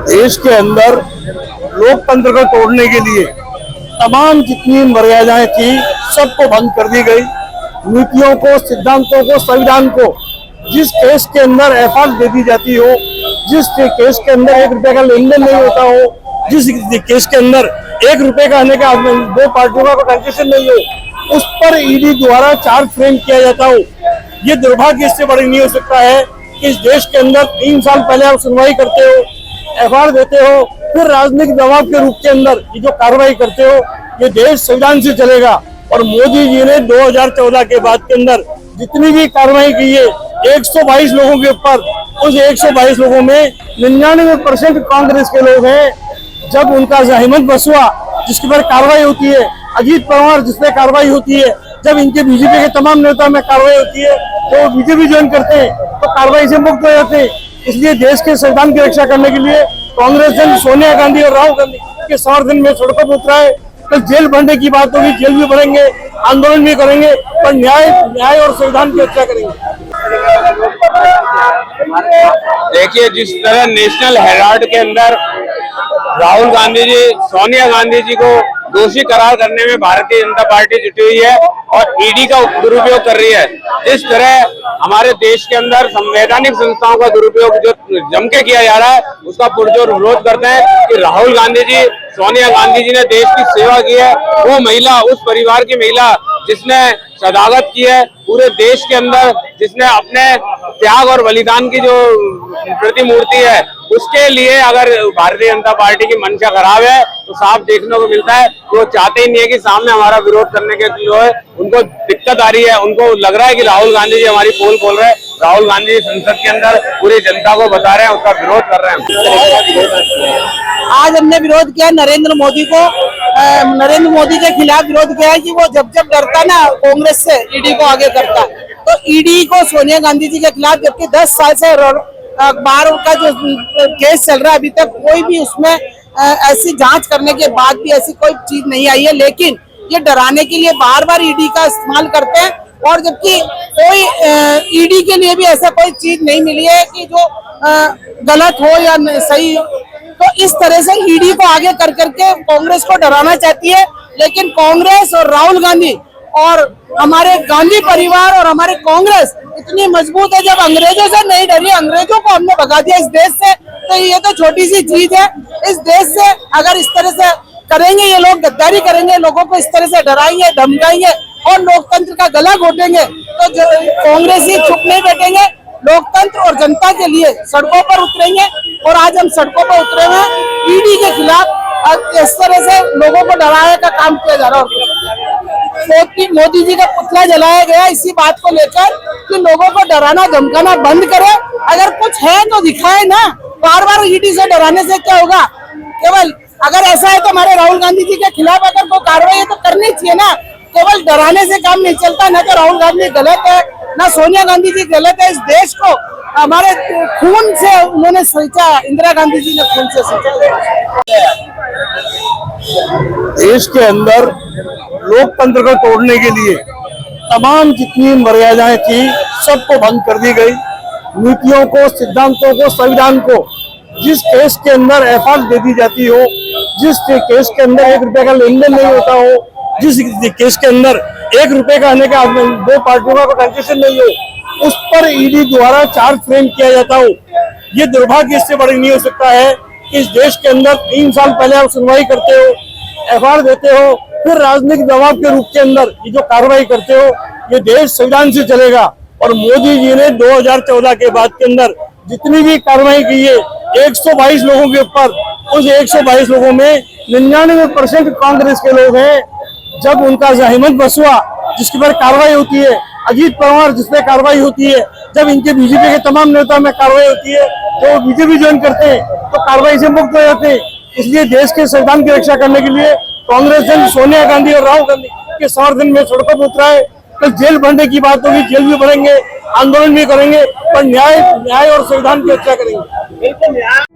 देश के अंदर लोकतंत्र को तोड़ने के लिए तमाम जितनी मर्यादाएं थी सबको भंग कर दी गई। नीतियों को, सिद्धांतों को, संविधान को, जिस केस के अंदर एफआईआर दे दी जाती हो, जिस केस के अंदर 1 रुपए का लेन देन नहीं होता हो, जिस केस के अंदर 1 रुपए का आने का दो पार्टियों का ट्रांजेक्शन नहीं हो, उस पर ईडी द्वारा चार्ज फ्रेम किया जाता हो। ये दुर्भाग्य इससे बड़ी नहीं हो सकता है कि इस देश के अंदर 3 साल पहले आप सुनवाई करते हो, एफआईआर देते हो, फिर राजनीतिक दबाव के रूप के अंदर ये जो कार्रवाई करते हो, ये देश संविधान से चलेगा। और मोदी जी ने 2014 के बाद के अंदर जितनी भी कार्रवाई की है 122 लोगों के ऊपर, उस 122 लोगों में 99% कांग्रेस के लोग हैं। जब उनका हेमंत बसवा जिसके पर कार्रवाई होती है, अजीत पवार जिस पे कार्रवाई होती है, जब इनके बीजेपी के तमाम नेता में कार्रवाई होती है तो बीजेपी ज्वाइन करते हैं तो कार्रवाई से मुक्त हो जाते हैं। इसलिए देश के संविधान की रक्षा करने के लिए कांग्रेस जन सोनिया गांधी और राहुल गांधी के समर्थन में सड़कों पर उतरा है। कल जेल भरने की बात होगी, जेल भी भरेंगे, आंदोलन भी करेंगे, पर न्याय और संविधान की रक्षा करेंगे। देखिए, जिस तरह नेशनल हेराल्ड के अंदर राहुल गांधी जी सोनिया गांधी जी को दोषी करार करने में भारतीय जनता पार्टी जुटी हुई है और ईडी का दुरुपयोग कर रही है, जिस तरह हमारे देश के अंदर संवैधानिक संस्थाओं का दुरुपयोग जो जम के किया जा रहा है, उसका पुरजोर विरोध करते हैं कि राहुल गांधी जी, सोनिया गांधी जी ने देश की सेवा की है। वो महिला, उस परिवार की महिला जिसने शहादत की है पूरे देश के अंदर, जिसने अपने त्याग और बलिदान की जो प्रतिमूर्ति है, उसके लिए अगर भारतीय जनता पार्टी की मंशा खराब है तो साफ देखने को मिलता है कि वो चाहते ही नहीं है कि सामने हमारा विरोध करने के जो है उनको दिक्कत आ रही है। उनको लग रहा है कि राहुल गांधी जी हमारी पोल खोल रहे हैं, राहुल गांधी जी संसद के अंदर पूरी जनता को बता रहे हैं, उसका विरोध कर रहे हैं। आज हमने विरोध किया नरेंद्र मोदी के खिलाफ विरोध किया है कि वो जब डरता ना कांग्रेस से ईडी को आगे करता, तो ईडी को सोनिया गांधी जी के खिलाफ, जबकि 10 साल से अखबार का जो केस चल रहा है, अभी तक कोई भी उसमें ऐसी जांच करने के बाद भी ऐसी कोई चीज नहीं आई है। लेकिन ये डराने के लिए बार बार ईडी का इस्तेमाल करते हैं, और जबकि कोई ईडी के लिए भी ऐसा कोई चीज नहीं मिली है कि जो गलत हो या सही हो। तो इस तरह से ईडी को आगे कर करके कांग्रेस को डराना चाहती है। लेकिन कांग्रेस और राहुल गांधी और हमारे गांधी परिवार और हमारे कांग्रेस इतनी मजबूत है, जब अंग्रेजों से नहीं डरी, अंग्रेजों को हमने भगा दिया इस देश से, तो ये तो छोटी सी चीज है। इस देश से अगर इस तरह से करेंगे, ये लोग गद्दारी करेंगे, लोगों को इस तरह से डराएंगे, धमकाएंगे और लोकतंत्र का गला घोटेंगे, तो कांग्रेस ही चुप नहीं बैठेंगे। लोकतंत्र और जनता के लिए सड़कों पर उतरेंगे, और आज हम सड़कों पर उतरे हुए हैं ईडी के खिलाफ। इस तरह से लोगों को डराने का काम किया जा रहा है। मोदी जी का पुतला जलाया गया इसी बात को लेकर कि लोगों को डराना धमकाना बंद करे। अगर कुछ है तो दिखाए ना, बार बार ईडी से डराने से क्या होगा। केवल अगर ऐसा है तो हमारे राहुल गांधी जी के खिलाफ अगर कोई कार्रवाई है तो करनी चाहिए ना, केवल डराने से काम नहीं चलता। ना तो राहुल गांधी गलत है, ना सोनिया गांधी जी गलत है। इस देश को हमारे खून से उन्होंने सींचा, इंदिरा गांधी जी ने खून से सींचा। देश के अंदर लोकतंत्र को तोड़ने के लिए तमाम जितनी मर्यादाएं थी सबको भंग कर दी गई। नीतियों को, सिद्धांतों को, संविधान को, जिस केस के अंदर एफआईआर दे दी जाती हो, जिस केस के अंदर 1 रुपए का लेन देन नहीं होता हो, जिस केस के अंदर 1 रुपए का आने का दो पार्टियों का ट्रांजेक्शन नहीं हो, उस पर ईडी द्वारा चार्ज फ्रेम किया जाता हो। ये दुर्भाग्य इससे बड़ी नहीं हो सकता है कि इस देश के अंदर 3 साल पहले आप सुनवाई करते हो, एफआईआर देते हो, फिर राजनीतिक दबाव के रूप के अंदर ये जो कार्रवाई करते हो, ये देश संविधान से चलेगा। और मोदी जी ने 2014 के बाद के अंदर जितनी भी कार्रवाई की है 122 लोगों के ऊपर, उस 122 लोगों में 99% कांग्रेस के लोग हैं। जब उनका हेमंत बसवा जिसके पर कार्रवाई होती है, अजीत पवार जिस पे कार्रवाई होती है, जब इनके बीजेपी के तमाम नेता में कार्रवाई होती है तो बीजेपी ज्वाइन करते हैं तो कार्रवाई से मुक्त हो जाते हैं। इसलिए देश के संविधान की रक्षा करने के लिए कांग्रेस जन सोनिया गांधी और राहुल गांधी के समर्थन में सड़कों पर उतरा है। कल जेल भरने की बात होगी, जेल भी भरेंगे, आंदोलन भी करेंगे, पर न्याय और संविधान की रक्षा करेंगे।